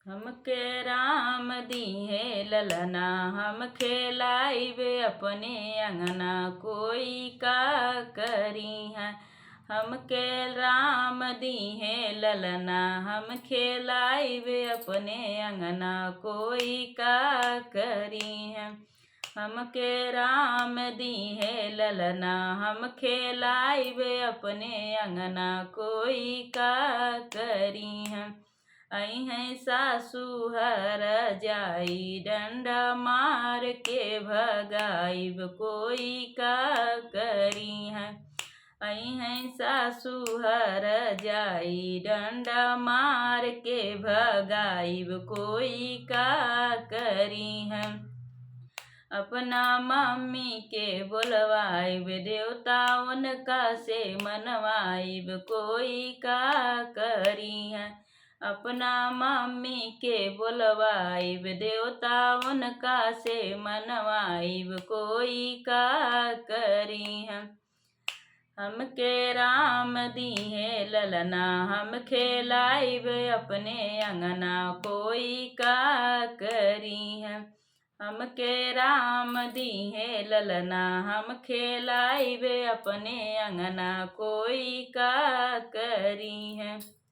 हमके राम दीहे ललना, हम खेलाइबे अपने अंगना, कोई का करी है। हमके राम दीहे ललना, हम खेलाइबे अपने अंगना, कोई का करी है। हमके राम दीहे ललना, हम खेलाइबे अपने अंगना, कोई का करी है। आई हैं सासू हर जाई, डंडा मार के भगाइब, कोई का करी है। आई हैं सासू हर जाई, डंडा मार के भगाइब, कोई का करी है। अपना मम्मी के बोलवाइब, देवता उनका से मनवाइब, कोई का करी है। अपना मम्मी के बोलवाइब, देवता उनका से मनवाइब, कोई का करी है। हमके राम दीहे ललना, हम खेलाइब अपने अंगना, कोई का करी है। हमके राम दीहे ललना, हम खेलाइब अपने अंगना, कोई का करी है।